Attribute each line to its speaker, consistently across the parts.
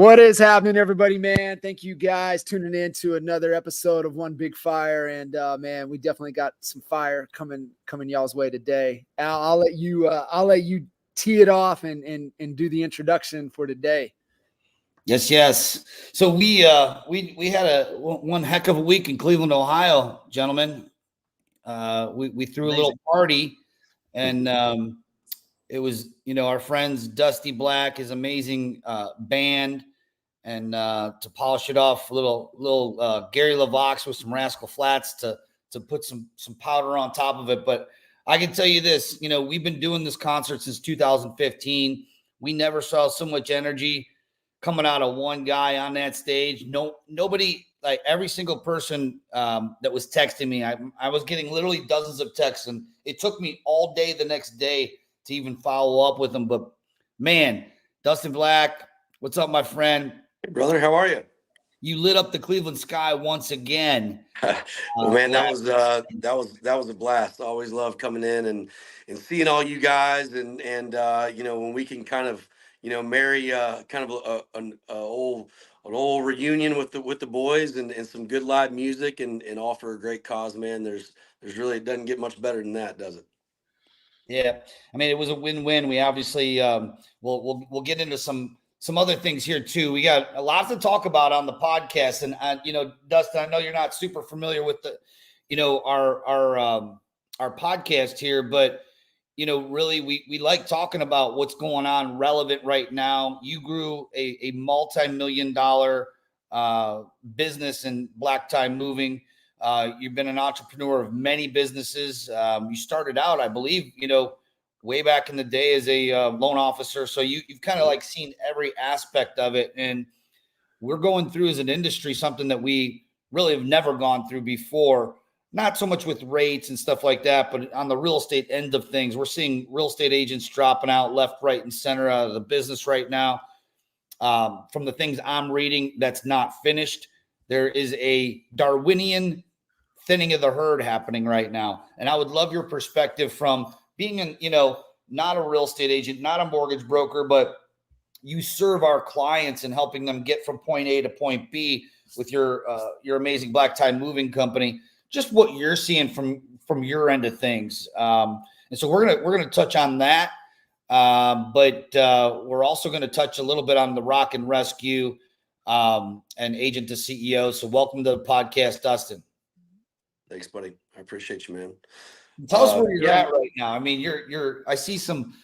Speaker 1: What is happening, everybody, man? Thank you guys tuning in to another episode of One Big Fire. And man, we definitely got some fire coming y'all's way today. Al, I'll let you tee it off and do the introduction for today.
Speaker 2: Yes. So we had one heck of a week in Cleveland, Ohio, gentlemen. We threw a little party, and it was, our friends Dusty Black, his amazing band, and to polish it off, a little Gary LaVox with some Rascal Flats to put some powder on top of it. But I can tell you this, we've been doing this concert since 2015. We never saw so much energy coming out of one guy on that stage. Nobody, like every single person that was texting me, I was getting literally dozens of texts, and it took me all day the next day to even follow up with them. But man, Dustin Black, what's up, my friend?
Speaker 3: Hey, brother, how are you?
Speaker 2: You lit up the Cleveland sky once again.
Speaker 3: Well, man, that was a blast. I always love coming in and seeing all you guys, and when we can kind of marry kind of an old reunion with the boys and some good live music and offer a great cause, man. There's really, it doesn't get much better than that, does it?
Speaker 2: Yeah, I mean, it was a win-win. We obviously we'll get into some other things here too. We got a lot to talk about on the podcast, and Dustin, I know you're not super familiar with the our podcast here, but really we like talking about what's going on relevant right now. You grew a multi-million-dollar business in black tie moving. You've been an entrepreneur of many businesses. You started out, I believe, way back in the day as a loan officer. So you've kind of like seen every aspect of it. And we're going through as an industry something that we really have never gone through before. Not so much with rates and stuff like that, but on the real estate end of things, we're seeing real estate agents dropping out left, right, and center out of the business right now. From the things I'm reading, that's not finished. There is a Darwinian thinning of the herd happening right now. And I would love your perspective from being not a real estate agent, not a mortgage broker, but you serve our clients and helping them get from point A to point B with your amazing black tie moving company. Just what you're seeing from your end of things. And so we're gonna touch on that. But we're also going to touch a little bit on the Rock and Rescue and agent to CEO. So welcome to the podcast, Dustin.
Speaker 3: Thanks, buddy. I appreciate you, man.
Speaker 2: Tell us where you're at right now. I mean, I see some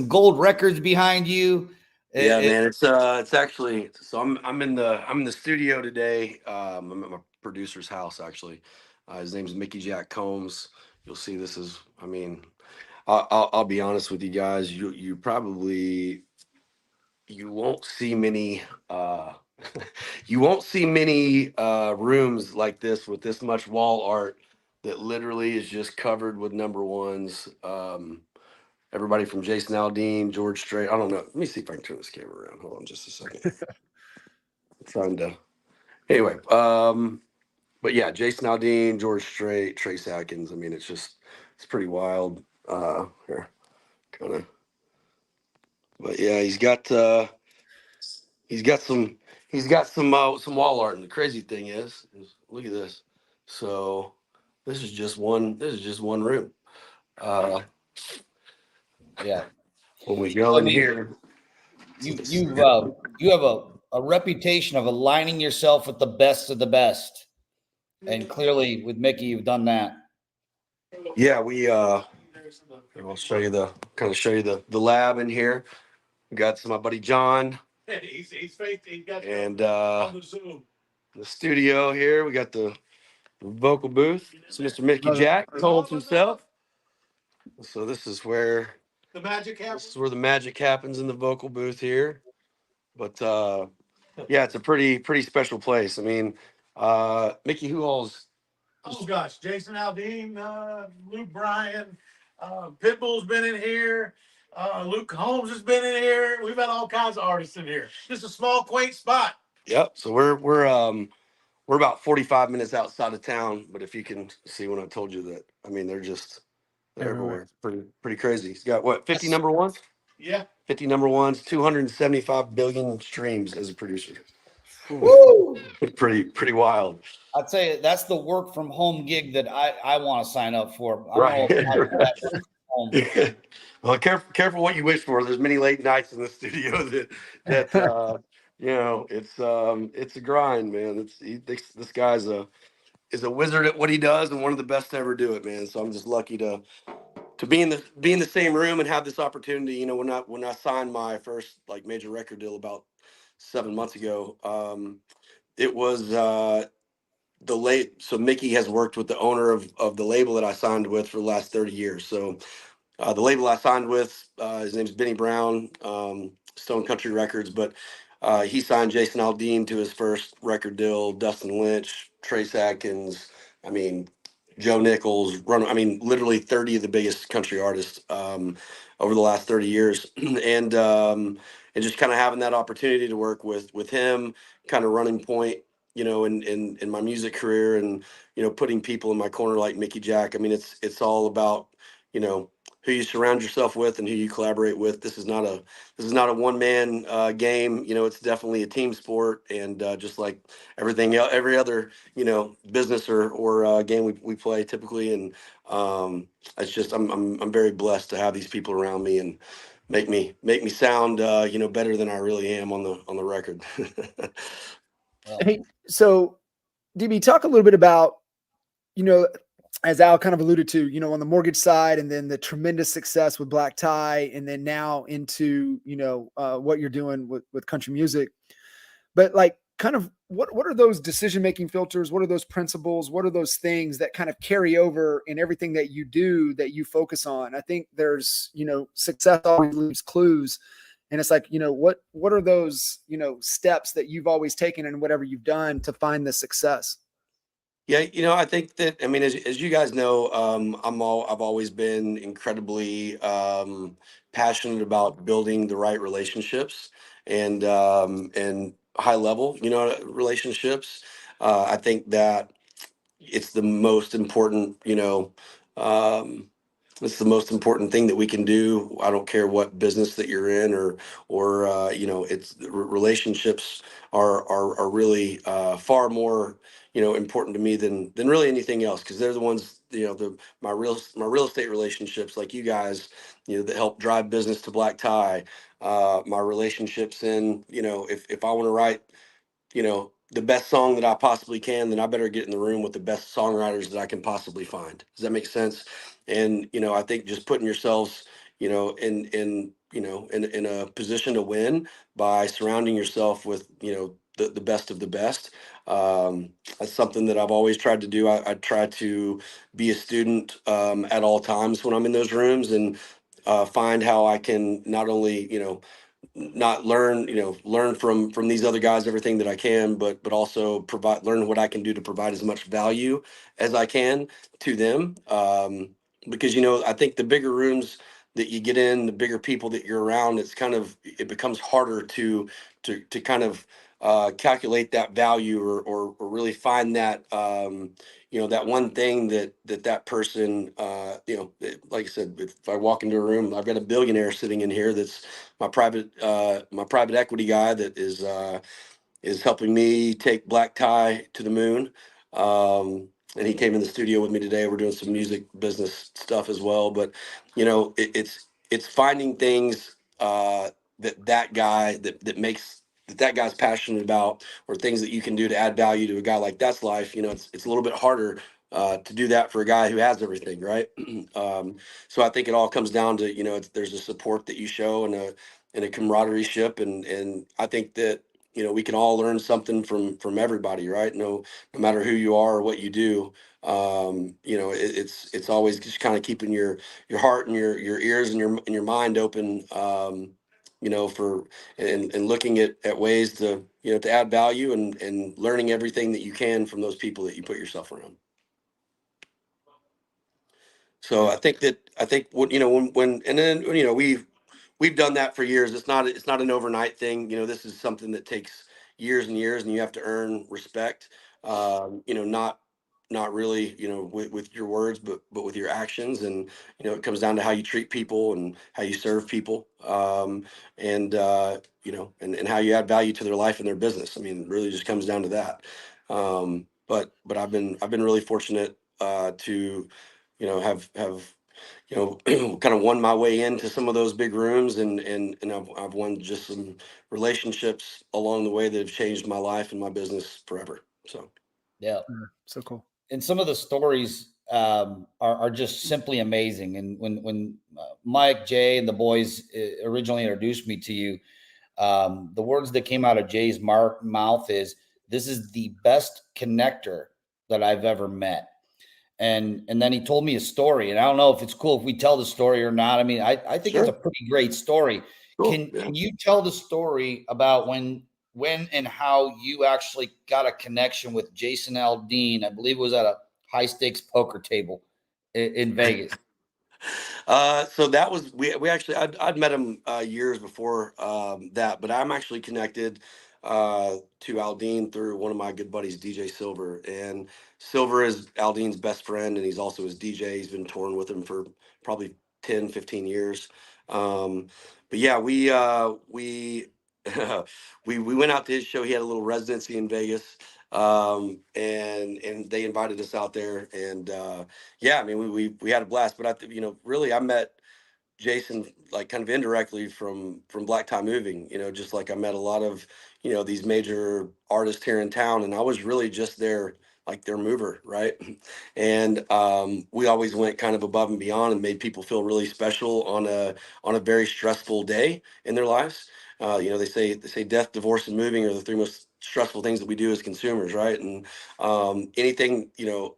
Speaker 2: gold records behind you.
Speaker 3: Man, it's actually, so I'm in the studio today. I'm at my producer's house, actually. His name's Mickey Jack Combs. You'll see this is, I mean, I'll be honest with you guys. You won't see many rooms like this with this much wall art that literally is just covered with number ones. Everybody from Jason Aldean, George Strait. I don't know. Let me see if I can turn this camera around. Hold on just a second. I'm trying to. Anyway, but yeah, Jason Aldean, George Strait, Trace Atkins. I mean, it's pretty wild. Here, kind of. But yeah, he's got some wall art, and the crazy thing is look at this. So this is just one room.
Speaker 2: Yeah.
Speaker 3: When we go in here,
Speaker 2: you have a reputation of aligning yourself with the best of the best, and clearly with Mickey, you've done that.
Speaker 3: Yeah, I'll show you the lab in here. We got my buddy John.
Speaker 4: He's fake. He got
Speaker 3: and
Speaker 4: on the Zoom.
Speaker 3: The studio here. We got the vocal booth. It's Mr. Mickey Jack Combs himself. So this is where
Speaker 4: the magic happens.
Speaker 3: This is where the magic happens in the vocal booth here. But yeah, it's a pretty special place. I mean, Mickey, who all's?
Speaker 4: Oh gosh, Jason Aldean, Luke Bryan, Pitbull's been in here. Luke Holmes has been in here. We've had all kinds of artists in here. Just a small, quaint spot.
Speaker 3: Yep. So we're about 45 minutes outside of town. But if you can see when I told you that, I mean, they're everywhere. Pretty crazy. He's got what, 50 number ones?
Speaker 4: Yeah.
Speaker 3: 50 number ones, 275 billion streams as a producer.
Speaker 1: Woo!
Speaker 3: Pretty wild.
Speaker 2: I'd say that's the work from home gig that I want to sign up for. I
Speaker 3: Right.
Speaker 2: don't know if I do that work from home.
Speaker 3: Well, careful what you wish for. There's many late nights in the studio that you know, it's a grind, man. This guy's is a wizard at what he does and one of the best to ever do it, man. So I'm just lucky to be in the same room and have this opportunity. You know, when I signed my first like major record deal about 7 months ago, it was so Mickey has worked with the owner of the label that I signed with for the last 30 years. So the label I signed with, his name's Benny Brown, Stone Country Records, but he signed Jason Aldean to his first record deal, Dustin Lynch, Trace Atkins, I mean, Joe Nichols, literally 30 of the biggest country artists over the last 30 years. And just kind of having that opportunity to work with him, kind of running point, you know, in my music career, and, you know, putting people in my corner like Mickey Jack. I mean, it's all about, you know, who you surround yourself with and who you collaborate with. This is not a one man game. You know, it's definitely a team sport, and just like everything else, every other, you know, business or game we play typically. And it's just I'm very blessed to have these people around me and make me sound you know, better than I really am on the record.
Speaker 2: Well,
Speaker 1: Hey, so DB, talk a little bit about, you know, as Al kind of alluded to, you know, on the mortgage side, and then the tremendous success with Black Tie, and then now into, you know, what you're doing with country music. But like, kind of, what are those decision making filters? What are those principles? What are those things that kind of carry over in everything that you do, that you focus on? I think there's, you know, success always leaves clues. And it's like, you know, what are those, you know, steps that you've always taken in whatever you've done to find the success?
Speaker 3: Yeah, you know, I think that, I mean, as you guys know, I've always been incredibly passionate about building the right relationships and high level, you know, relationships. I think that it's the most important, you know, um, it's the most important thing that we can do. I don't care what business that you're in, or you know, it's relationships are really far more, you know, important to me than really anything else, because they're the ones, you know, my real estate relationships, like you guys, you know, that help drive business to Black Tie. My relationships in, you know, if I want to write, you know, the best song that I possibly can, then I better get in the room with the best songwriters that I can possibly find. Does that make sense? And, you know, I think just putting yourselves, you know, in a position to win by surrounding yourself with, you know, the best of the best. That's something that I've always tried to do. I try to be a student at all times when I'm in those rooms, and find how I can not only, you know, not learn, you know, learn from these other guys everything that I can, but also learn what I can do to provide as much value as I can to them. Because, you know, I think the bigger rooms that you get in, the bigger people that you're around, it becomes harder to kind of calculate that value, or really find that you know, that one thing that person, you know, like I said, if I walk into a room, I've got a billionaire sitting in here that's my private equity guy that is helping me take Black Tie to the moon. And he came in the studio with me today. We're doing some music business stuff as well. But, you know, it's finding things that guy that guy's passionate about, or things that you can do to add value to a guy like that's life. You know, it's a little bit harder to do that for a guy who has everything, right? So I think it all comes down to, you know, there's a support that you show, and a camaraderie ship, and I think that, you know, we can all learn something from everybody, right? No matter who you are or what you do. You know, it's always just kind of keeping your heart and your ears and your mind open, you know, and looking at ways to, you know, to add value, and learning everything that you can from those people that you put yourself around. So I think what, you know, when and then, you know, we've done that for years. It's not an overnight thing. You know, this is something that takes years and years, and you have to earn respect. You know, not not really, with your words, but with your actions. And, it comes down to how you treat people and how you serve people. And, and how you add value to their life and their business. I mean, it really just comes down to that. But I've been really fortunate, to, have kind of won my way into some of those big rooms, and I've won just some relationships along the way that have changed my life and my business forever. So,
Speaker 2: yeah,
Speaker 1: so cool.
Speaker 2: And some of the stories are just simply amazing. And when Mike, Jay, and the boys originally introduced me to you, the words that came out of Jay's mouth is, "This is the best connector that I've ever met." And then he told me a story, and I don't know if it's cool if we tell the story or not. I mean, I think it's a pretty great story.
Speaker 3: Cool.
Speaker 2: Can you tell the story about when and how you actually got a connection with Jason Aldean? I believe it was at a high stakes poker table in Vegas.
Speaker 3: So that was, we actually, I'd met him years before that, but I'm actually connected to Aldean through one of my good buddies, DJ Silver. And Silver is Aldean's best friend, and he's also his DJ. He's been touring with him for probably 10, 15 years. But yeah, we went out to his show. He had a little residency in Vegas, and they invited us out there, and yeah, I mean, we had a blast. But really, I met Jason like kind of indirectly from Black Tie Moving. Just like I met a lot of these major artists here in town, and I was really just their mover, right? And we always went kind of above and beyond and made people feel really special on a very stressful day in their lives. They say death, divorce, and moving are the three most stressful things that we do as consumers, right? And anything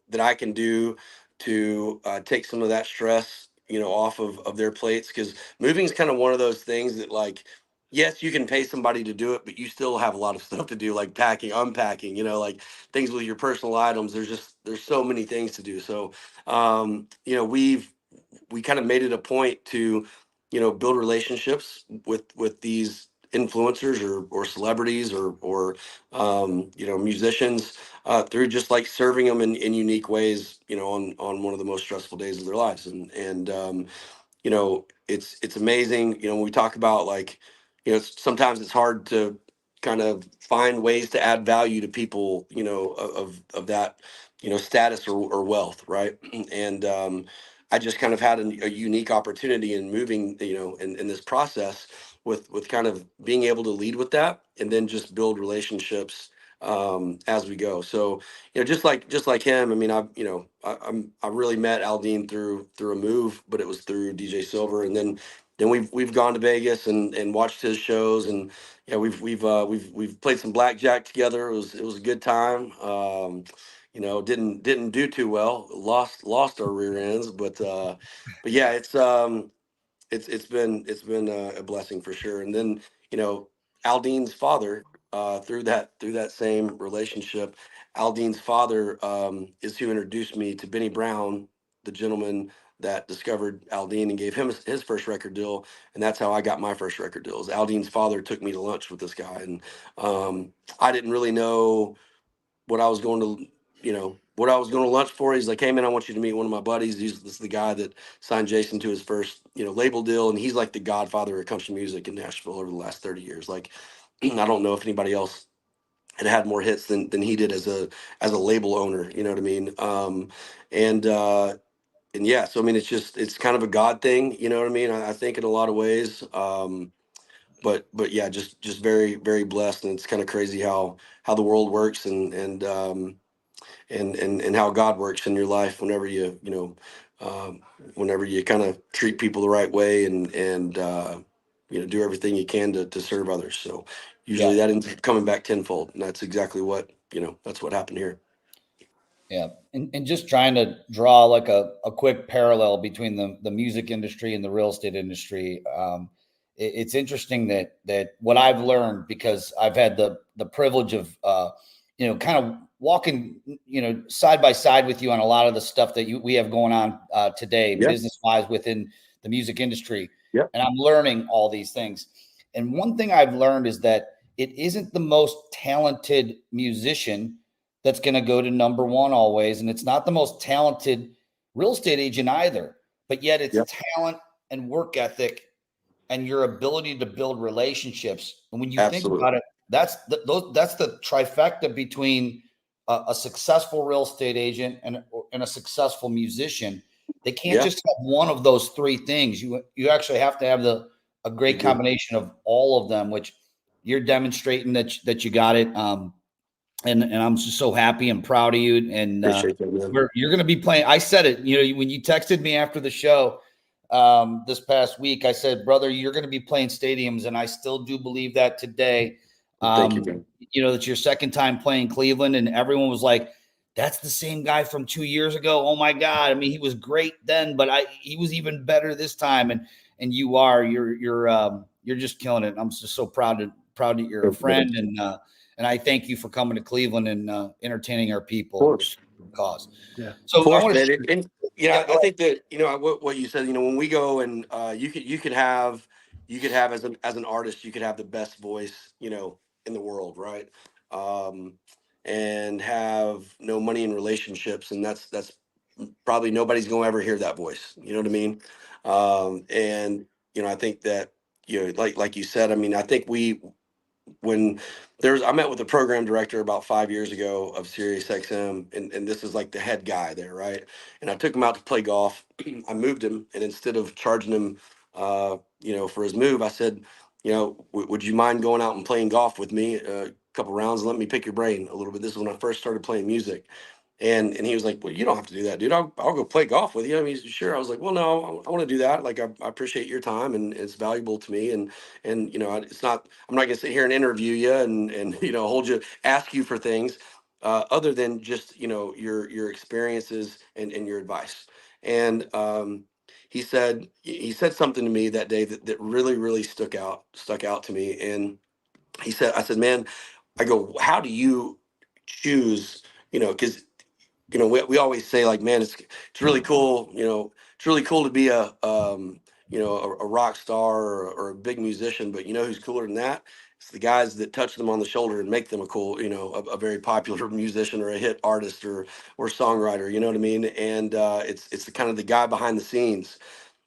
Speaker 3: that I can do to take some of that stress off of their plates, because moving is kind of one of those things that, like, yes, you can pay somebody to do it, but you still have a lot of stuff to do, like packing, unpacking, like things with your personal items. There's so many things to do. So we kind of made it a point to build relationships with these influencers or celebrities or musicians, through just like serving them in unique ways, on one of the most stressful days of their lives. And it's amazing, when we talk about, like, sometimes it's hard to kind of find ways to add value to people, of that, status or wealth, right? And I just kind of had a unique opportunity in moving, in this process, with kind of being able to lead with that, and then just build relationships as we go. So, just like him. I mean, I really met Aldean through a move, but it was through DJ Silver. And then we've gone to Vegas and watched his shows. And yeah, we've played some blackjack together. It was a good time. Didn't do too well. Lost our rear ends, but yeah, it's been a blessing for sure. And then Aldean's father, through that same relationship, Aldean's father is who introduced me to Benny Brown, the gentleman that discovered Aldean and gave him his first record deal. And that's how I got my first record deals. Aldean's father took me to lunch with this guy, and I didn't really know what I was going to, what I was going to lunch for. He's like, "Hey man, I want you to meet one of my buddies. This is the guy that signed Jason to his first, label deal. And he's like the godfather of country music in Nashville over the last 30 years. Like, I don't know if anybody else had more hits than he did as a label owner. You know what I mean? And yeah, so I mean, it's kind of a God thing. You know what I mean? I think in a lot of ways. But yeah, just very, very blessed. And it's kind of crazy how the world works, and how God works in your life whenever whenever you kind of treat people the right way, and do everything you can to serve others. So usually that ends up coming back tenfold, and that's exactly what that's what happened here.
Speaker 2: Yeah. And just trying to draw like a quick parallel between the music industry and the real estate industry. It's interesting that what I've learned, because I've had the privilege of, kind of walking, side by side with you on a lot of the stuff that we have going on today, business wise, within the music industry.
Speaker 3: Yep.
Speaker 2: And I'm learning all these things. And one thing I've learned is that it isn't the most talented musician that's going to go to number one always. And it's not the most talented real estate agent either, but yet it's talent and work ethic and your ability to build relationships. And when you think about it, that's the trifecta between a successful real estate agent and a successful musician. They can't just have one of those three things. You actually have to have a great combination of all of them, which you're demonstrating that you got it. And I'm just so happy and proud of you. And you're going to be playing. I said it, when you texted me after the show this past week, I said, brother, you're going to be playing stadiums. And I still do believe that today.
Speaker 3: Thank you, man.
Speaker 2: That's your second time playing Cleveland. And everyone was like, that's the same guy from 2 years ago. Oh my God. I mean, he was great then, but he was even better this time. And you're just killing it. I'm just so proud that you're a friend. And I thank you for coming to Cleveland and entertaining our people.
Speaker 3: Of course.
Speaker 2: Cause.
Speaker 1: Yeah.
Speaker 2: So
Speaker 3: of course,
Speaker 2: I want to,
Speaker 3: and I think that, what you said, when we go and you could have as an artist, you could have the best voice, in the world. Right. And have no money in relationships. And that's probably nobody's going to ever hear that voice. You know what I mean? And, I think that, like you said, I mean, I think I met with the program director about 5 years ago of SiriusXM, and this is like the head guy there, right? And I took him out to play golf. I moved him, and instead of charging him, for his move, I said, would you mind going out and playing golf with me a couple rounds and let me pick your brain a little bit? This is when I first started playing music. And he was like, well, you don't have to do that, dude. I'll go play golf with you. I mean, sure. I was like, well, no, I want to do that. Like, I appreciate your time, and it's valuable to me. And it's not, I'm not going to sit here and interview you and ask you for things other than just, your experiences and your advice. And he said something to me that day that really, really stuck out to me. And I said, man, I go, how do you choose, because we always say, like, man, it's really cool, it's really cool to be a rock star or a big musician, but who's cooler than that? It's the guys that touch them on the shoulder and make them a cool, a very popular musician or a hit artist or songwriter, you know what I mean? And it's the kind of the guy behind the scenes.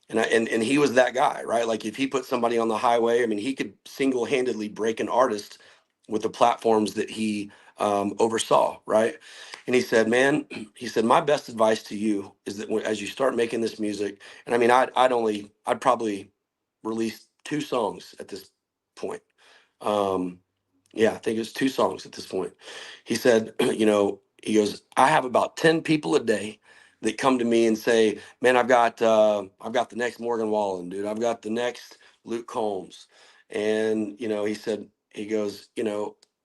Speaker 3: And he was that guy, right? Like, if he put somebody on the highway, I mean, he could single-handedly break an artist with the platforms that he oversaw, right? And he said, man, he said, my best advice to you is that as you start making this music, and I mean, I'd probably release 2 songs at this point. Yeah, I think it was 2 songs at this point. He said, he goes, I have about 10 people a day that come to me and say, man, I've got the next Morgan Wallen, dude. I've got the next Luke Combs. And, he goes,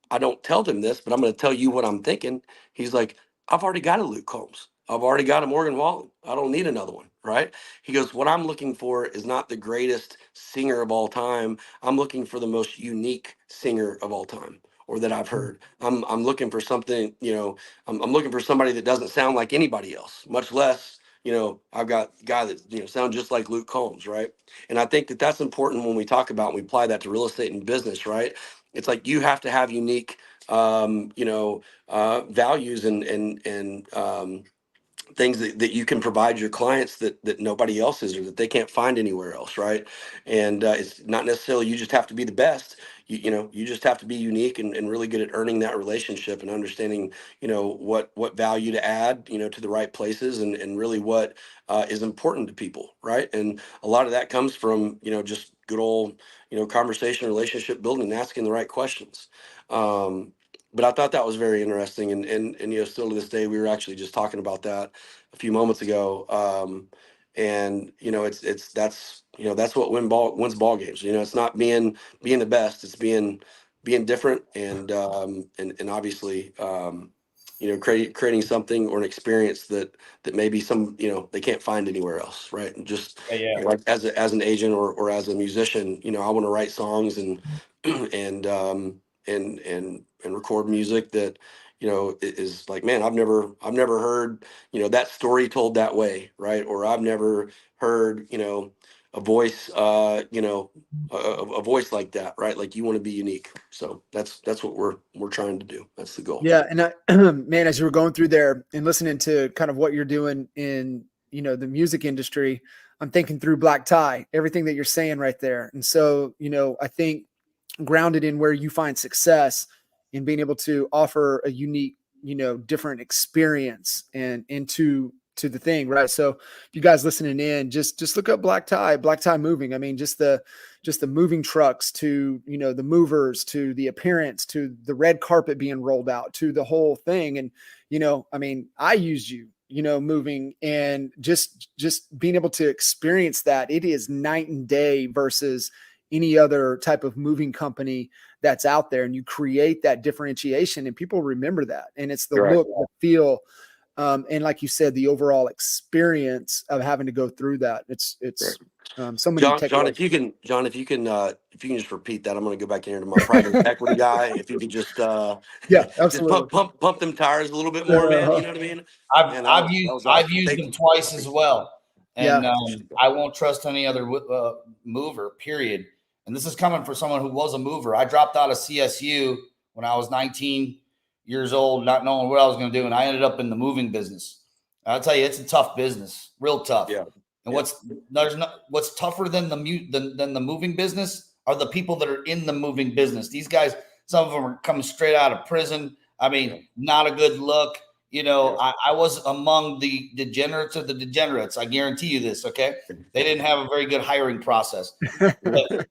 Speaker 3: I don't tell them this, but I'm going to tell you what I'm thinking. He's like, I've already got a Luke Combs. I've already got a Morgan Wallen. I don't need another one. Right. He goes, what I'm looking for is not the greatest singer of all time. I'm looking for the most unique singer of all time, or that I've heard. I'm looking for something, I'm looking for somebody that doesn't sound like anybody else, much less, I've got a guy that, sound just like Luke Combs. Right. And I think that that's important when we talk about, and we apply that to real estate and business, right? It's like, you have to have unique, values and things that you can provide your clients that nobody else is, or that they can't find anywhere else, right? And it's not necessarily you just have to be the best. You just have to be unique and really good at earning that relationship and understanding, what value to add, to the right places, and really what is important to people, right? And a lot of that comes from, just good old, conversation, relationship building, and asking the right questions. But I thought that was very interesting, and still to this day, we were actually just talking about that a few moments ago. And that's what wins ball games. It's not being the best; it's being different, and obviously, creating something or an experience that maybe they can't find anywhere else, right? And just like as an agent or as a musician, I want to write songs and and record music that is like, man, I've never heard that story told that way, right? Or I've never heard a voice, a voice like that, right? Like you want to be unique. So that's what we're trying to do. That's the goal.
Speaker 1: Yeah. And man, as you were going through there and listening to kind of what you're doing in, the music industry, I'm thinking through Black Tie, everything that you're saying right there. And so, I think grounded in where you find success in being able to offer a unique, different experience and into to the thing, right? So if you guys listening in, just look up Black Tie Moving. I mean, just the moving trucks to, the movers, to the appearance, to the red carpet being rolled out, to the whole thing. And, I mean, I used you, moving, and just being able to experience that. It is night and day versus any other type of moving company that's out there. And you create that differentiation and people remember that. And it's the look, the feel, and like you said, the overall experience of having to go through that. It's so many
Speaker 3: John, if you can just repeat that, I'm going to go back in here to my private equity guy. If you could just
Speaker 1: yeah,
Speaker 3: just
Speaker 1: absolutely.
Speaker 3: pump them tires a little bit more, man. You know what I mean?
Speaker 2: I've used them twice as well, and
Speaker 1: Yeah.
Speaker 2: I won't trust any other mover. Period. And this is coming for someone who was a mover. I dropped out of CSU when I was 19 years old, not knowing what I was going to do, and I ended up in the moving business. I'll tell you, it's a tough business, real tough.
Speaker 3: Yeah.
Speaker 2: And what's tougher than the moving business are the people that are in the moving business. These guys, some of them are coming straight out of prison. I mean, not a good look. I was among the degenerates of the degenerates. I guarantee you this. Okay, they didn't have a very good hiring process, but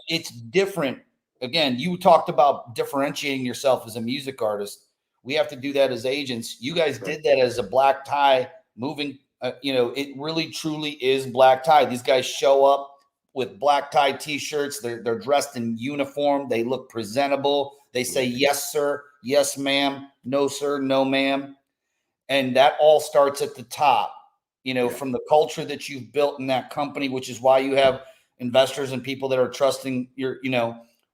Speaker 2: it's different. Again, you talked about differentiating yourself as a music artist. We have to do that as agents. You guys did that as a Black Tie moving. It really truly is Black Tie. These guys show up with Black Tie t-shirts. They're dressed in uniform. They look presentable. They say, yes, sir. Yes, ma'am. No, sir. No, ma'am. And that all starts at the top, from the culture that you've built in that company, which is why you have investors and people that are trusting your,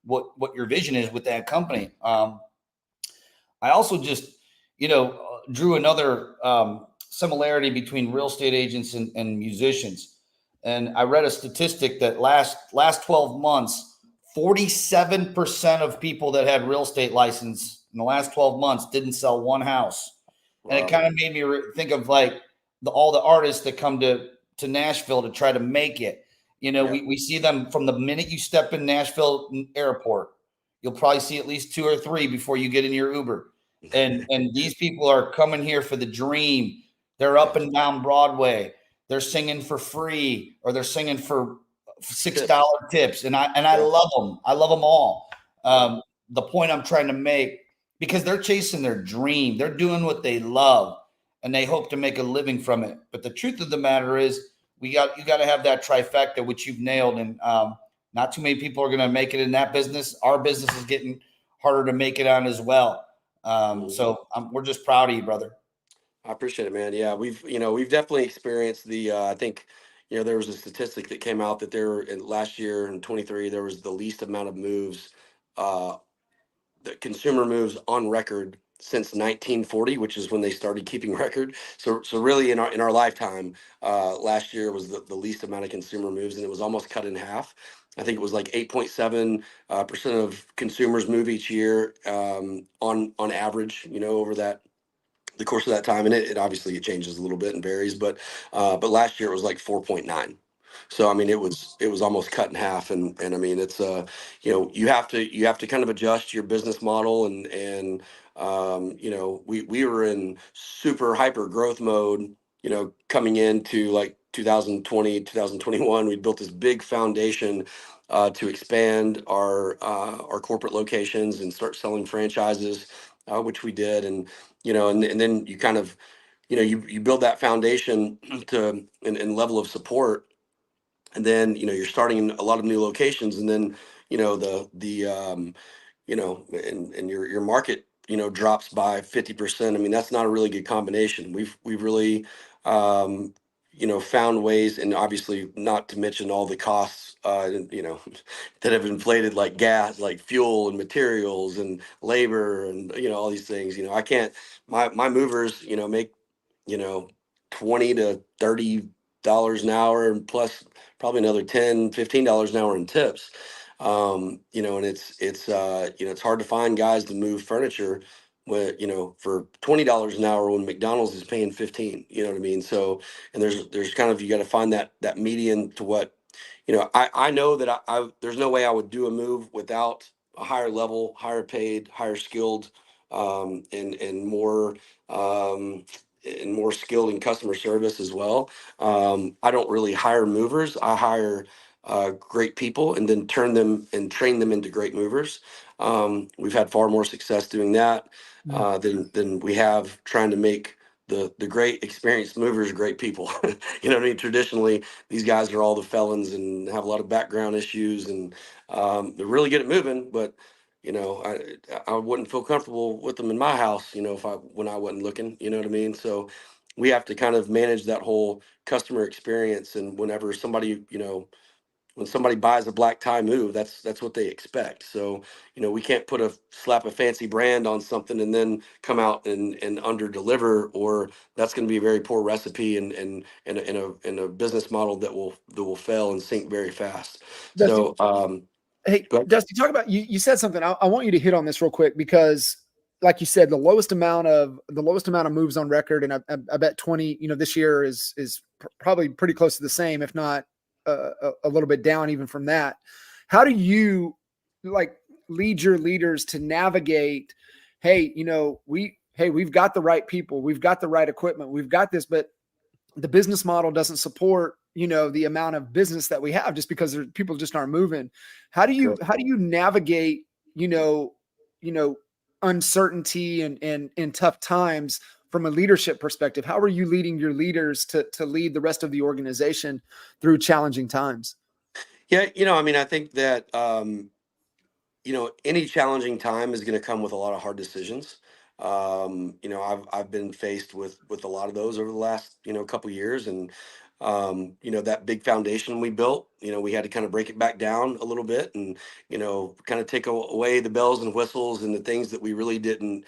Speaker 2: what your vision is with that company. I also just, drew another similarity between real estate agents and musicians. And I read a statistic that last 12 months, 47% of people that had real estate license in the last 12 months didn't sell one house. Wow. And it kind of made me think of like all the artists that come to Nashville to try to make it. We see them from the minute you step in Nashville airport. You'll probably see at least 2 or 3 before you get in your Uber. And these people are coming here for the dream. They're up and down Broadway. They're singing for free, or they're singing for $6 tips. And I love them. I love them all. The point I'm trying to make, because they're chasing their dream. They're doing what they love, and they hope to make a living from it. But the truth of the matter is, you got to have that trifecta, which you've nailed. And not too many people are going to make it in that business. Our business is getting harder to make it on as well. So we're just proud of you, brother.
Speaker 3: I appreciate it, man. Yeah, we've definitely experienced I think, there was a statistic that came out that last year in 23, there was the least amount of moves, the consumer moves on record since 1940, which is when they started keeping record. So really in our lifetime, last year was the least amount of consumer moves, and it was almost cut in half. I think it was like 8.7% of consumers move each year, on average, over the course of that time. And it obviously it changes a little bit and varies, but last year it was like 4.9. So I mean, it was almost cut in half, and I mean, it's you have to kind of adjust your business model, and we were in super hyper growth mode, coming into like 2020, 2021. We built this big foundation to expand our corporate locations and start selling franchises, which we did, and and then you kind of you build that foundation to and level of support. And then you're starting in a lot of new locations, and then and your market drops by 50%. I mean, that's not a really good combination. We've really found ways, and obviously not to mention all the costs that have inflated, like gas, like fuel and materials and labor, and all these things. I can't, my movers make 20 to 30 an hour and plus probably another $10-15 an hour in tips. You know, and it's you know, it's hard to find guys to move furniture with, you know, for $20 an hour when McDonald's is paying 15, you know what I mean? So, and there's kind of, you got to find that median to what, you know, I know that there's no way I would do a move without a higher level, higher paid, higher skilled, and more, and more skilled in customer service as well. I don't really hire movers. I hire great people and then turn them and train them into great movers. We've had far more success doing that than we have trying to make the great experienced movers great people. You know what I mean? Traditionally, these guys are all the felons and have a lot of background issues, and they're really good at moving, but you know, I wouldn't feel comfortable with them in my house, you know, when I wasn't looking, you know what I mean? So we have to kind of manage that whole customer experience. And whenever somebody, you know, when somebody buys a black tie move, that's what they expect. So, you know, we can't slap a fancy brand on something and then come out and under deliver, or that's going to be a very poor recipe and a business model that will fail and sink very fast.
Speaker 1: Dusty,
Speaker 3: So,
Speaker 1: hey,
Speaker 3: go ahead.
Speaker 1: Dusty, talk about you said something. I want you to hit on this real quick because, like you said, the lowest amount of moves on record, and I bet 20. You know, this year is probably pretty close to the same, if not a little bit down even from that. How do you like lead your leaders to navigate? Hey, you know, we've got the right people, we've got the right equipment, we've got this, but the business model doesn't support, you know, the amount of business that we have just because people just aren't moving. How do you navigate, you know, uncertainty and tough times from a leadership perspective? How are you leading your leaders to lead the rest of the organization through challenging times?
Speaker 3: Yeah, you know, I mean, I think that you know, any challenging time is going to come with a lot of hard decisions. You know, I've been faced with a lot of those over the last, you know, couple years, and you know, that big foundation we built, you know, we had to kind of break it back down a little bit, and you know, kind of take away the bells and whistles and the things that we really didn't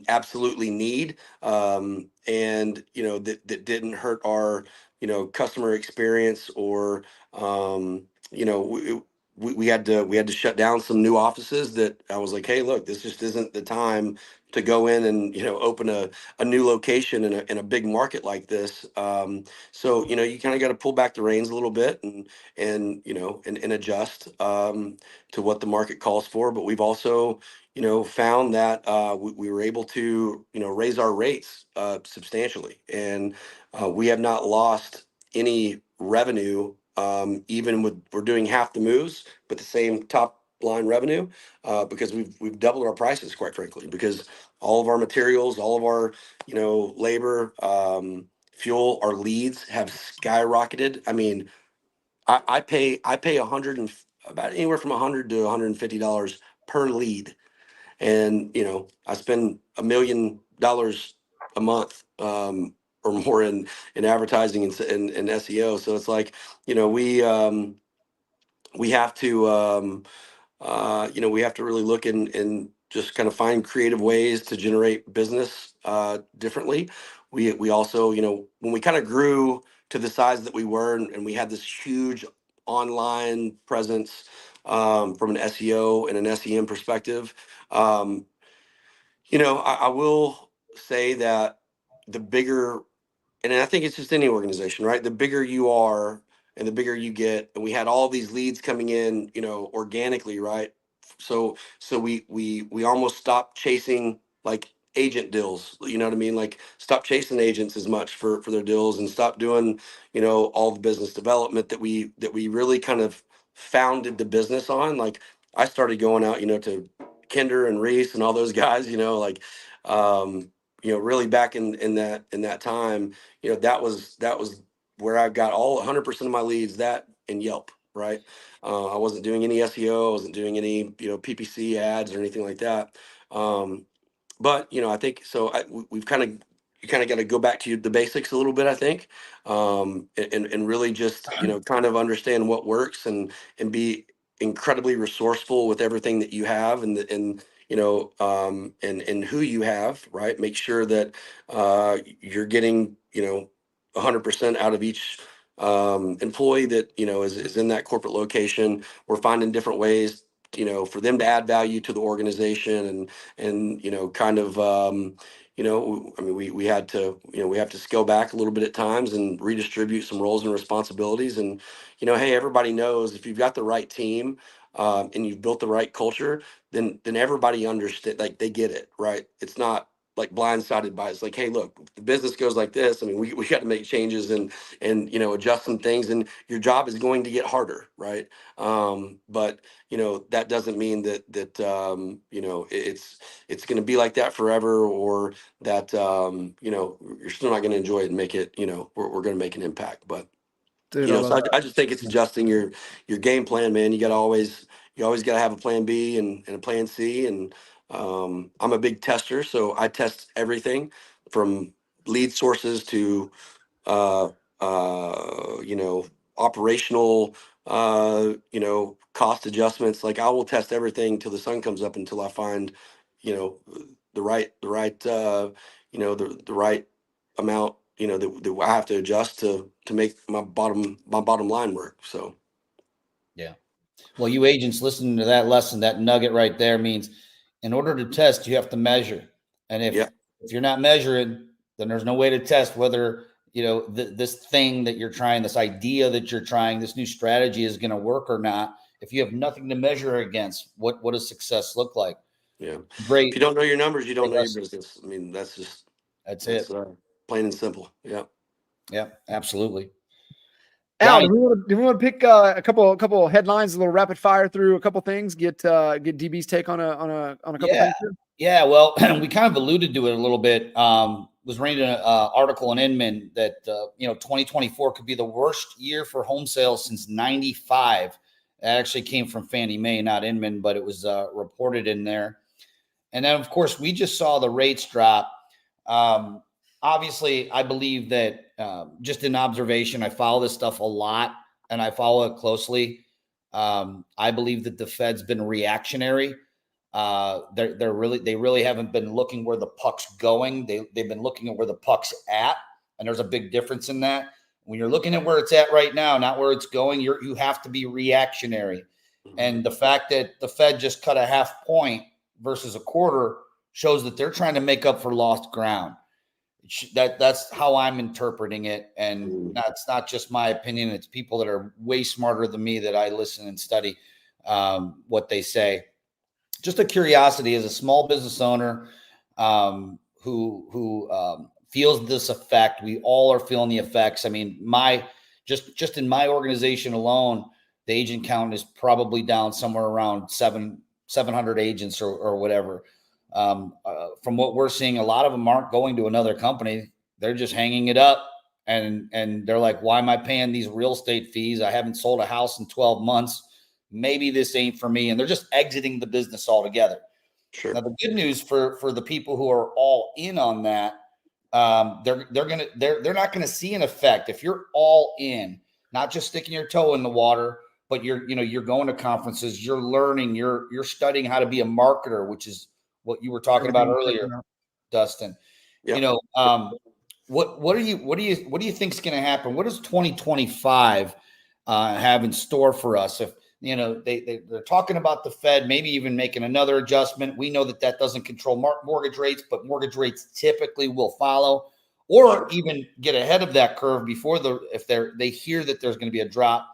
Speaker 3: absolutely need, and you know, that didn't hurt our, you know, customer experience, or you know, we had to shut down some new offices that I was like, hey, look, this just isn't the time to go in and, you know, open a new location in a big market like this. So, you know, you kind of got to pull back the reins a little bit and you know, and adjust to what the market calls for. But we've also, you know, found that we were able to, you know, raise our rates substantially, and we have not lost any revenue, even with we're doing half the moves but the same top line revenue, because we've doubled our prices, quite frankly, because all of our materials, all of our, you know, labor, fuel, our leads have skyrocketed. I mean, I pay about anywhere from $100 to $150 per lead, and you know, I spend $1 million a month, or more in advertising and SEO. So it's like, you know, we have to you know, we have to really look and just kind of find creative ways to generate business differently. We also, you know, when we kind of grew to the size that we were, and we had this huge online presence, from an SEO and an SEM perspective, um, you know, I will say that the bigger, and I think it's just any organization, right? The bigger you are and the bigger you get, and we had all these leads coming in, you know, organically, right? So we almost stopped chasing like agent deals, you know what I mean? Like stop chasing agents as much for their deals, and stop doing, you know, all the business development that we really kind of founded the business on. Like I started going out, you know, to Kinder and Reese and all those guys, you know, like you know, really back in that time, you know, that was where I got all 100% of my leads, that and Yelp, right? I wasn't doing any SEO, I wasn't doing any, you know, PPC ads or anything like that. Um, but you know, I think so. We've kind of, you kind of got to go back to the basics a little bit, I think, and really just, you know, kind of understand what works, and be incredibly resourceful with everything that you have, and you know, and who you have, right? Make sure that you're getting, you know, 100% out of each employee that, is in that corporate location. We're finding different ways, for them to add value to the organization, and kind of, I mean, we had to, we have to scale back a little bit at times and redistribute some roles and responsibilities. And, hey, everybody knows if you've got the right team, and you've built the right culture, then everybody understands, like, they get it, right? It's not like blindsided by it. It's like, hey, look, the business goes like this. I mean, we got to make changes and adjust some things, and your job is going to get harder, right? But that doesn't mean that it's going to be like that forever, or that you're still not going to enjoy it and make it, we're going to make an impact. But
Speaker 1: Dude, I love
Speaker 3: so
Speaker 1: that.
Speaker 3: I just think it's adjusting your game plan, man. You always got to have a plan B and a plan C. And I'm a big tester, so I test everything from lead sources to uh, operational, cost adjustments. Like, I will test everything till the sun comes up, until I find, you know, the right amount, that I have to adjust to make my bottom line work. So,
Speaker 2: Yeah. Well, you agents listening to that lesson, that nugget right there means in order to test, you have to measure. And
Speaker 3: yeah,
Speaker 2: if you're not measuring, then there's no way to test whether, this thing that you're trying, this idea that you're trying, this new strategy is going to work or not. If you have nothing to measure against, what does success look like?
Speaker 3: yeah. If
Speaker 2: Great.
Speaker 3: you don't know your numbers, you don't know your
Speaker 2: Yes.
Speaker 3: business. I mean, that's
Speaker 2: It.
Speaker 3: plain and simple. Yeah.
Speaker 2: Yeah, absolutely.
Speaker 1: Al,
Speaker 2: Guys,
Speaker 1: do we want to pick a couple headlines, a little rapid fire through a couple things, get DB's take on a couple
Speaker 2: yeah.
Speaker 1: things here?
Speaker 2: Yeah, well, we kind of alluded to it a little bit. Was reading an article in Inman that 2024 could be the worst year for home sales since '95. That actually came from Fannie Mae, not Inman, but it was reported in there. And then, of course, we just saw the rates drop. Um, Obviously, I believe that just in observation, I follow this stuff a lot and I follow it closely. I believe that the Fed's been reactionary. They really haven't been looking where the puck's going. They've been looking at where the puck's at, and there's a big difference in that. When you're looking at where it's at right now, not where it's going, you have to be reactionary. And the fact that the Fed just cut a half point versus a quarter shows that they're trying to make up for lost ground. That's how I'm interpreting it, and that's not just my opinion. It's people that are way smarter than me that I listen and study what they say. Just a curiosity as a small business owner who feels this effect. We all are feeling the effects. I mean, just in my organization alone, the agent count is probably down somewhere around 700 agents or whatever. From what we're seeing, a lot of them aren't going to another company. They're just hanging it up. And they're like, why am I paying these real estate fees? I haven't sold a house in 12 months. Maybe this ain't for me. And they're just exiting the business altogether.
Speaker 3: Sure.
Speaker 2: Now, the good news for the people who are all in on that, they're not going to see an effect. If you're all in, not just sticking your toe in the water, but you're going to conferences, you're learning, you're studying how to be a marketer, which is what you were talking about earlier, Dustin.
Speaker 3: Yep.
Speaker 2: What do you think is going to happen? What does 2025 have in store for us? If they're talking about the Fed maybe even making another adjustment. We know that doesn't control mortgage rates, but mortgage rates typically will follow, or even get ahead of that curve before if they hear that there's going to be a drop.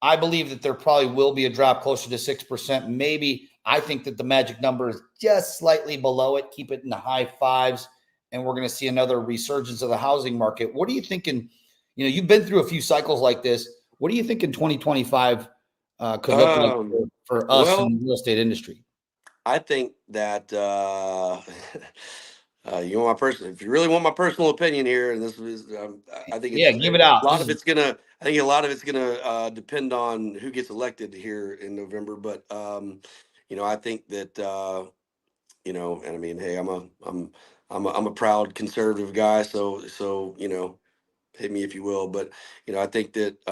Speaker 2: I believe that there probably will be a drop closer to 6%. Maybe I think that the magic number is just slightly below it. Keep it in the high fives, and we're going to see another resurgence of the housing market. What are you thinking? You've been through a few cycles like this. What do you think in 2025 could look like for us in the real estate industry?
Speaker 3: I think that you want if you really want my personal opinion here, and this is, I think
Speaker 2: give it out.
Speaker 3: A lot of it's gonna depend on who gets elected here in November. But I think that and I mean, hey, I'm a proud conservative guy, so hit me if you will. But I think that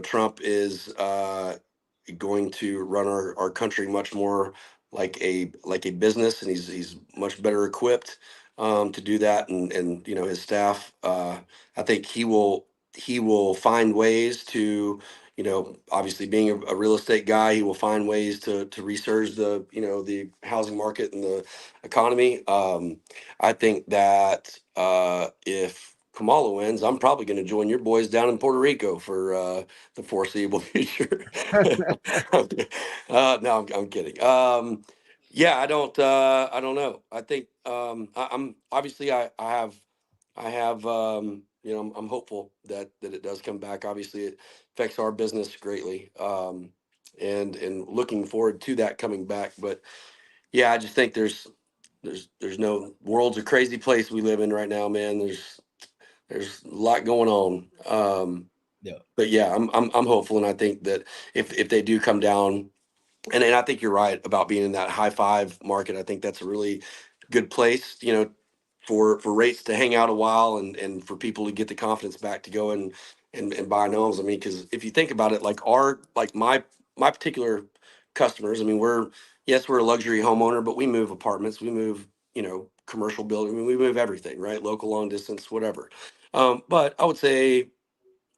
Speaker 3: Trump is going to run our country much more like a business, and he's much better equipped to do that, and his staff. I think he will find ways to, obviously being a real estate guy, he will find ways to resurge the housing market and the economy. I think that if Kamala wins, I'm probably going to join your boys down in Puerto Rico for the foreseeable future. No, I'm kidding. Yeah, I don't know. I think I'm obviously I have I'm hopeful that it does come back. Obviously, it affects our business greatly, and looking forward to that coming back. But yeah, I just think there's no, world's a crazy place we live in right now, man. There's a lot going on.
Speaker 2: Yeah.
Speaker 3: But yeah, I'm hopeful, and I think that if they do come down. And I think you're right about being in that high five market. I think that's a really good place, for rates to hang out a while, and for people to get the confidence back to go and buy homes. I mean, because if you think about it, like my particular customers, I mean, we're a luxury homeowner, but we move apartments, we move, commercial building, I mean, we move everything, right? Local, long distance, whatever. But I would say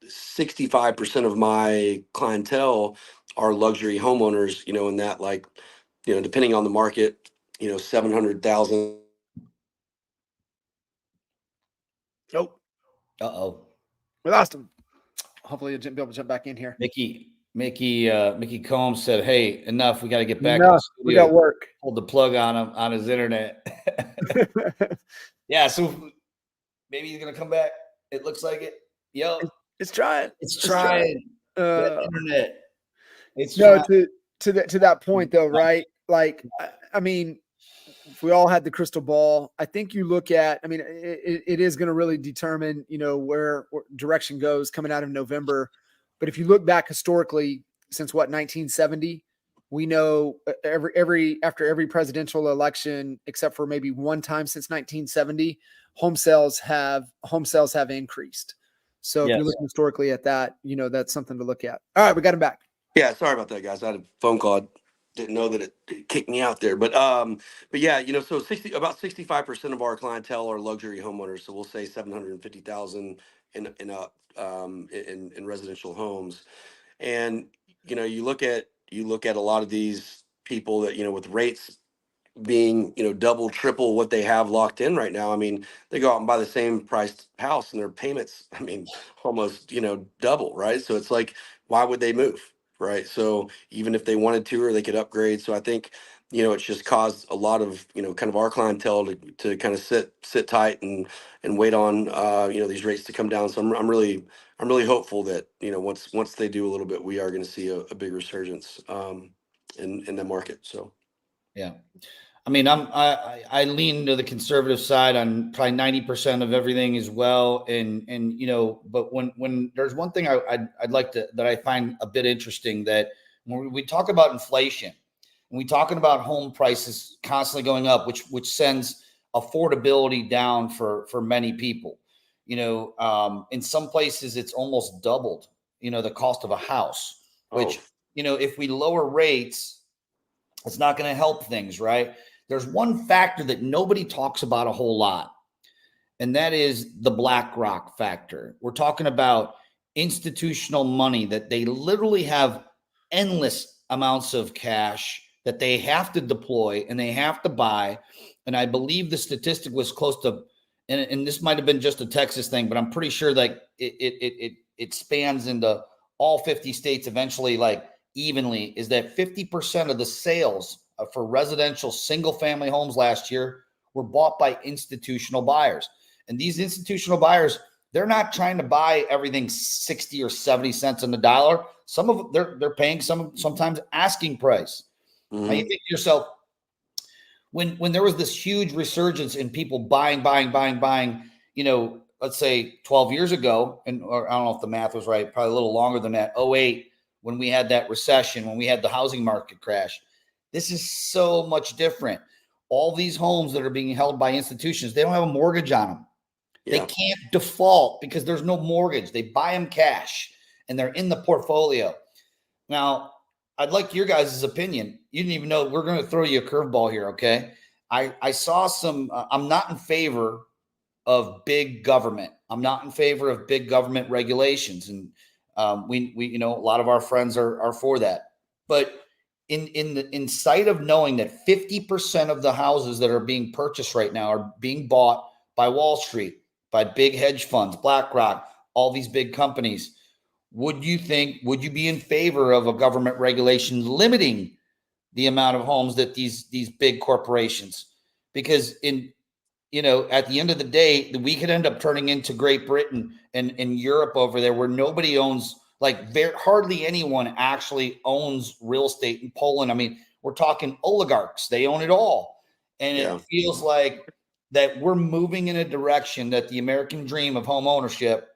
Speaker 3: 65% of my clientele are luxury homeowners, in that, like, depending on the market, 700,000.
Speaker 1: Nope.
Speaker 2: Uh-oh.
Speaker 1: We lost him. Hopefully he'll be able to jump back in here.
Speaker 2: Mickey Combs said, "Hey, enough. We got to get back to
Speaker 1: No,
Speaker 2: the studio."
Speaker 1: we got work.
Speaker 2: Pulled the plug on him on his internet. Yeah, so maybe he's gonna come back. It looks like it. Yo,
Speaker 1: It's trying.
Speaker 2: it's trying. That internet. It's
Speaker 1: No,
Speaker 2: trying.
Speaker 1: to that point though, right? Like, I mean, if we all had the crystal ball, I think you look at, I mean, it is going to really determine, where direction goes coming out of November. But if you look back historically, since 1970, we know after every presidential election, except for maybe one time since 1970, home sales have increased. So if
Speaker 2: Yes.
Speaker 1: you're looking historically at that, that's something to look at. All right, we got him back.
Speaker 3: Yeah, sorry about that, guys. I had a phone call. I didn't know that it kicked me out there, but yeah, so about 65% of our clientele are luxury homeowners. So we'll say 750,000 in up in residential homes. And you look at a lot of these people that, with rates being, double, triple what they have locked in right now. I mean, they go out and buy the same priced house, and their payments, I mean, almost, double, right? So it's like, why would they move, right? So even if they wanted to, or they could upgrade. So I think, it's just caused a lot of, kind of our clientele to kind of sit tight and wait on, these rates to come down. So I'm really hopeful that, once they do a little bit, we are going to see a big resurgence in the market. So
Speaker 2: Yeah. I mean, I lean to the conservative side on probably 90% of everything as well. And but when there's one thing I'd like to, that I find a bit interesting, that when we talk about inflation and we talking about home prices constantly going up, which sends affordability down for many people. In some places it's almost doubled, the cost of a house, which, if we lower rates, it's not going to help things, right? There's one factor that nobody talks about a whole lot, and that is the BlackRock factor. We're talking about institutional money that they literally have endless amounts of cash that they have to deploy and they have to buy. And I believe the statistic was close to, and this might have been just a Texas thing, but I'm pretty sure like it spans into all 50 states eventually, like evenly, is that 50% of the sales for residential single family homes last year were bought by institutional buyers. And these institutional buyers, they're not trying to buy everything 60 or 70 cents on the dollar. Some of them, they're paying sometimes asking price.
Speaker 3: mm-hmm.
Speaker 2: Now you think to yourself, when there was this huge resurgence in people buying, let's say 12 years ago, or I don't know if the math was right, probably a little longer than that, 08, when we had that recession, when we had the housing market crash. This is so much different. All these homes that are being held by institutions, they don't have a mortgage on them. Yeah. They can't default because there's no mortgage. They buy them cash and they're in the portfolio. Now, I'd like your guys' opinion. You didn't even know, we're going to throw you a curveball here, okay? I saw some. I'm not in favor of big government. I'm not in favor of big government regulations, and we a lot of our friends are for that. But in sight of knowing that 50% of the houses that are being purchased right now are being bought by Wall Street, by big hedge funds, BlackRock, all these big companies, would you be in favor of a government regulation limiting the amount of homes that these big corporations? Because at the end of the day, we could end up turning into Great Britain and Europe over there, where nobody owns, hardly anyone actually owns real estate in Poland. I mean, we're talking oligarchs. They own it all. And it feels like that we're moving in a direction that the American dream of home ownership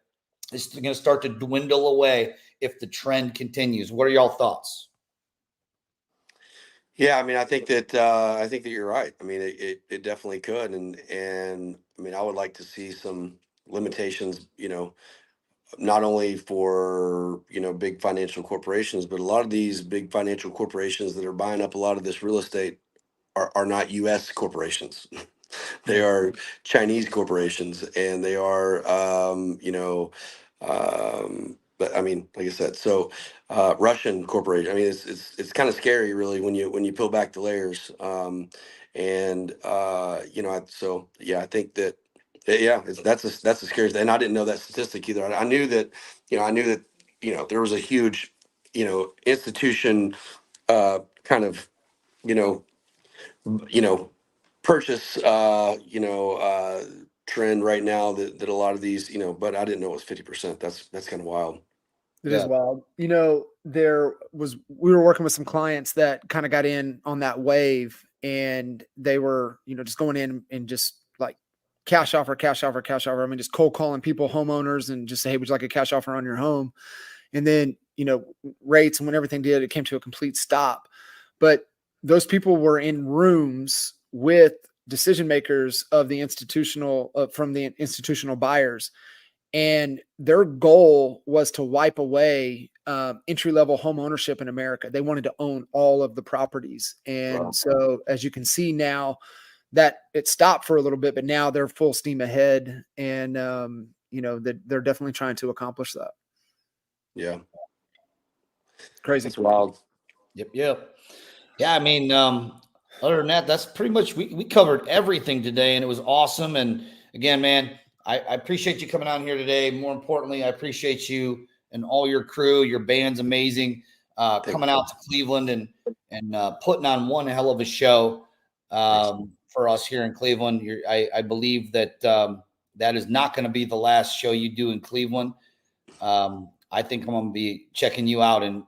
Speaker 2: is going to start to dwindle away if the trend continues. What are y'all thoughts?
Speaker 3: Yeah, I mean, I think that you're right. I mean, it definitely could, and I mean, I would like to see some limitations. Not only for big financial corporations, but a lot of these big financial corporations that are buying up a lot of this real estate are not U.S. corporations. They are Chinese corporations, and they are, but I mean, like I said, so Russian corporation. I mean, it's kind of scary, really, when you peel back the layers. So yeah, I think that that's the scariest. And I didn't know that statistic either. I knew that, there was a huge, institution, kind of, you know, you know, purchase, trend right now that a lot of these, but I didn't know it was 50%. That's kind of wild.
Speaker 1: It is wild. We were working with some clients that kind of got in on that wave, and they were, just going in and just like cash offer. I mean, just cold calling people, homeowners, and just say, hey, would you like a cash offer on your home? And then, rates, and when everything did, it came to a complete stop. But those people were in rooms with decision makers of the from the institutional buyers. And their goal was to wipe away entry-level home ownership in America. They wanted to own all of the properties. And so, as you can see now, that it stopped for a little bit, but now they're full steam ahead. And, they're definitely trying to accomplish that.
Speaker 3: Yeah.
Speaker 1: Crazy.
Speaker 3: It's wild.
Speaker 2: Yep. Yeah. I mean, other than that, that's pretty much, we covered everything today, and it was awesome. And again, man, I appreciate you coming on here today. More importantly, I appreciate you and all your crew. Your band's amazing. Coming out to Cleveland and putting on one hell of a show for us here in Cleveland. I believe that that is not going to be the last show you do in Cleveland. I think I'm going to be checking you out in,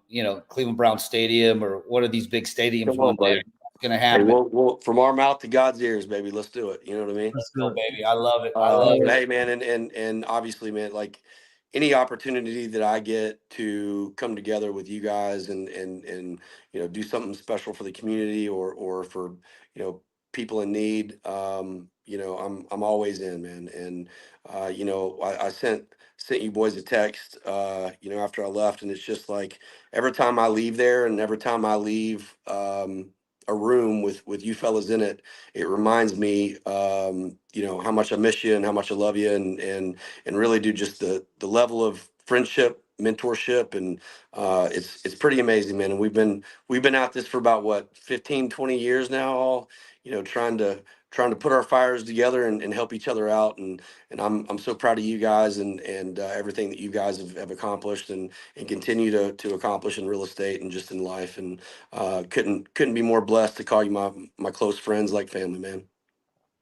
Speaker 2: Cleveland Brown Stadium or one of these big stadiums one day. It's going to happen.
Speaker 3: Hey, we'll from our mouth to God's ears, baby. Let's do it. You know what I mean?
Speaker 2: Let's go, baby. I love it. I love it.
Speaker 3: Hey, man, and obviously, man, like any opportunity that I get to come together with you guys and do something special for the community or for people in need, I'm always in, man. And I sent you boys a text after I left, and it's just like every time I leave there and every time I leave a room with you fellas in it, it reminds me how much I miss you and how much I love you, and really do just the level of friendship, mentorship, and it's pretty amazing, man. And we've been at this for about what, 15, 20 years now, all trying to put our fires together and help each other out, and I'm so proud of you guys and everything that you guys have accomplished and continue to accomplish in real estate and just in life, and couldn't be more blessed to call you my close friends, like family, man.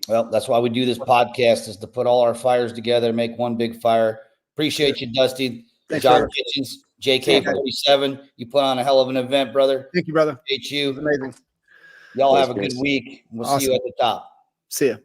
Speaker 2: Well, that's why we do this podcast, is to put all our fires together, make one big fire. Appreciate you, Dusty.
Speaker 1: Thanks,
Speaker 2: John
Speaker 1: brother.
Speaker 2: Kitchens, JK47. You put on a hell of an event, brother.
Speaker 1: Thank you, brother.
Speaker 2: Appreciate you.
Speaker 1: Amazing.
Speaker 2: Y'all have a good week. We'll see you at the top.
Speaker 1: See ya.